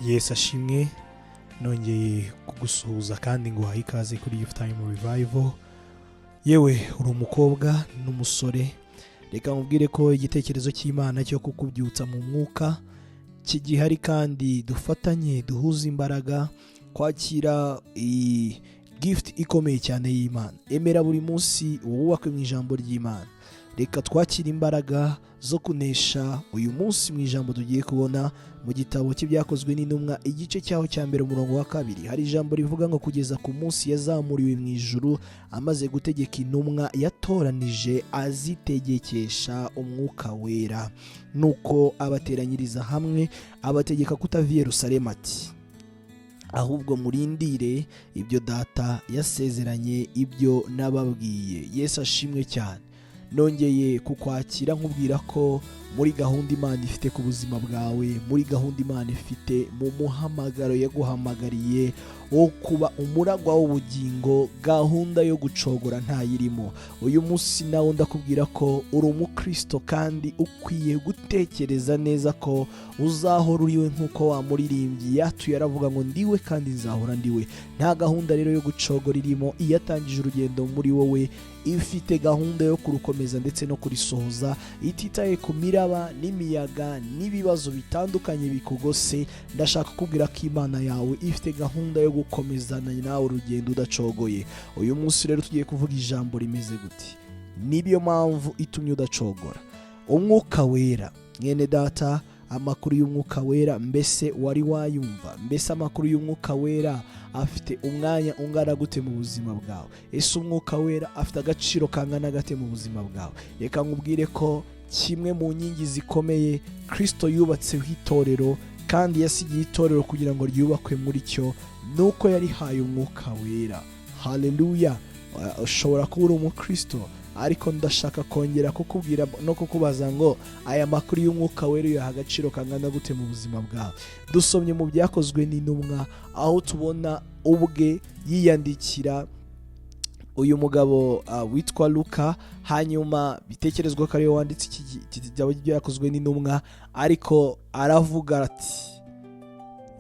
Yesu ashimwe, nongeye kugusuhuza kandi nguhaye ikaze kuri Youth Time Revival. Yewe uri umukobwa n'umusore, reka nkubwire ko igitekerezo cy'Imana cyo kukubyutsa mu mwuka kigihari, kandi dufatanye duhuza imbaraga kwakira gift ikomeye cyane y'Imana. Emera buri munsi wubakwe mu ijambo ry'Imana. Reka twakire imbaraga zo kunesha uyu munsi mu ijambo tugiye kubona mu gitabo cy'ibyakozwe n'intumwa igice cyaho cya mbere umurongo wa 2. Hari ijambo rivuga ngo kugeza ku munsi yazamuriwe mu ijuru amaze gutegeka intumwa yatoranije azitegekesha umwuka wera, nuko abateranyiriza hamwe abategeka kutava i Yerusalemu ati, ahubwo murindire ibyo data yasezeranye, ibyo nababwiye. Yesu ashimwe cyane. Nongeye kukwakira nkubwira ko muri gahunda Imana ifite ku buzima bwawe, muri gahunda Imana ifite mu muhamagaro yaguhamagariye wo kuba umuragwa w'ubugingo, gahunda yo gucogora ntayirimo. Uyu munsi nawe ndakubwira ko uri umukristo kandi ukwiye gutekereza neza ko uzahora uriwe nk'uko wamuririmbyi yatuye aravuga ngo ndiwe kandi nzahora ndiwe. Nta gahunda rero yo gucogora irimo. Iyo atangije urugendo muri wowe ifite gahunda yo kurukomeza ndetse no kurisohoza, ititaye ku miraba n'imiyaga n'ibibazo bitandukanye bikugose. Ndashaka kubwira ko Imana yawe ifite gahunda yo gukomezana nawe urugendo udacogoye. Uyu munsi rero tugiye kuvuga ijambo rimeze gute, niyo mpamvu itumye udacogora. Umwuka wera, mwene data, amakuru y'umwuka wera mbese wari wayumva? Mbese amakuru y'umwuka wera afite umwanya ungana gute mu buzima bwawe? Ese umwuka wera afite agaciro kangana gate mu buzima bwawe? Reka nkubwire ko kimwe mu nkingi zikomeye Kristo yubatseho itorero, kandi yasigiye itorero kugira ngo ryubakwe muri cyo, nuko yarihaye umwuka wera. Haleluya! Ushobora kuba uri umukristo, ariko ndashaka kongera kukubwira no kukubaza ngo aya makuru y'umwuka wera yaha agaciro kangana gute mu buzima bwawe? Dusomye mu byakozwe n'intumwa aho tubona ubwe yiyandikira uyu mugabo witwa Luka, hanyuma bitekerezwa ko ariwe wanditse iki gitabo cy'ibyakozwe n'intumwa, ariko aravuga ati,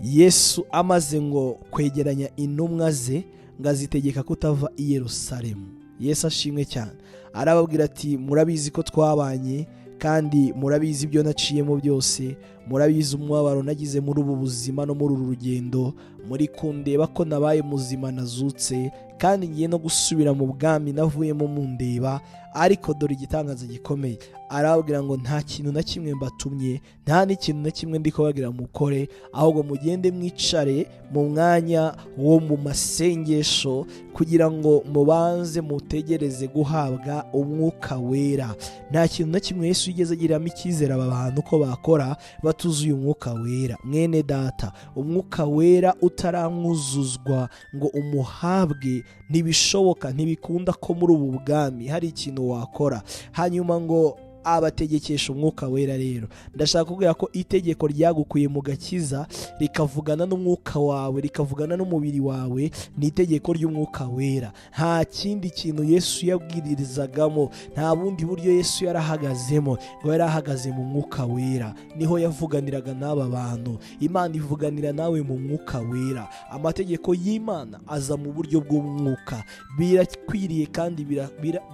Yesu amaze ngo kwegeranya intumwa ze ngo azitegeka kutava i Yerusalemu. Yesu ashimwe cyane. Arababwira ati, murabizi ko twabanye kandi murabizi ibyo naciyemo byose, murabizi umubabaro nagize muri ubu buzima no muri uru rugendo, muri kundeba ko nabaye muzima nazutse, kandi ngiye no gusubira mu bwami navuyemo mundeba. Ariko dore igitangaza gikomeye, arababwira ngo nta kintu na kimwe mbatumye, nta n'ikintu na kimwe ndi kubabwira mukore, ahubwo mugende mwicare mu mwanya wo mu masengesho kugira ngo mubanze mutegereze guhabwa umwuka wera. Nta kintu na kimwe Yesu yigeze agiriramo icyizere aba bantu ko bakora batuzuye umwuka wera. Mwene data, umwuka wera utaramwuzuzwa ngo umuhabwe, ntibishoboka, ntibikunda ko muri ubu bwami hari ikintu wakora hanyuma ngo abategekesha umwuka wera. Rero ndashaka kubwira ko itegeko ryagukuye mu gakiza rikavugana n'umwuka wawe, rikavugana n'umubiri wawe, ni itegeko ry'umwuka wera. Nta kindi kintu Yesu yabwirizagamo, nta bundi buryo Yesu yarahagazemo, ngo yarahagaze mu mwuka wera. Niho yavuganiraga n'aba bantu. Imana ivuganira nawe mu mwuka wera. Amategeko y'Imana aza mu buryo bw'umwuka. Birakwiriye kandi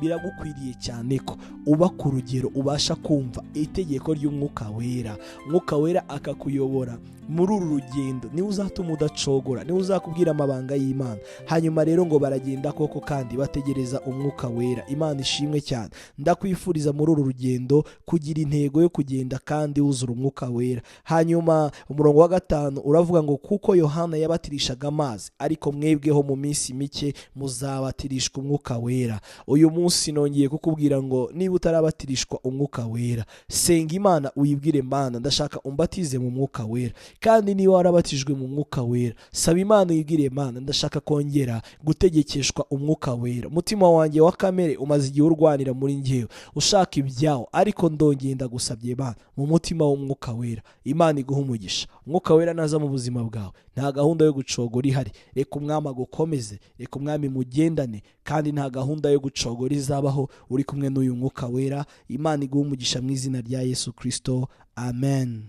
biragukwiriye cyane ko uba ku rugero ubasha kumva itegeko ry'umwuka wera. Umwuka wera akakuyobora muri uru rugendo, niwe uzatuma udacogora, niwe uzakubwira amabanga y'Imana. Hanyuma rero ngo baragenda koko kandi bategereza umwuka wera. Imana ishimwe cyane. Ndakwifuriza muri uru rugendo kugira intego yo kugenda kandi wuzura umwuka wera. Hanyuma umurongo wa 5 uravuga ngo kuko Yohana yabatirishaga amazi, ariko mwebweho mu minsi mike muzabatirishwa umwuka wera. Uyu munsi nongeye kukubwira ngo niba utarabatirishwa umwuka wera, senga Imana uyibwire, Mana ndashaka umbatize mu mwuka wera. Kandi niba warabatijwe mu mwuka wera, saba Imana uyibwire, Mana ndashaka kongera gutegekeshwa umwuka wera. Umutima wanjye wa kamere umaze igihe urwanira muri njyewe ushaka ibyawo, ariko ndongenda gusabye Imana mu mutima w'umwuka wera. Imana iguha umugisha. Umwuka wera naza mu buzima bwawe, nta gahunda yo gucogora ihari. Reka umwami agukomeze, reka umwami mugendane, kandi nta gahunda yo gucogora izabaho uri kumwe n'uyu mwuka wera. Imana iguha umugisha mu izina rya Yesu Kristo. Amen.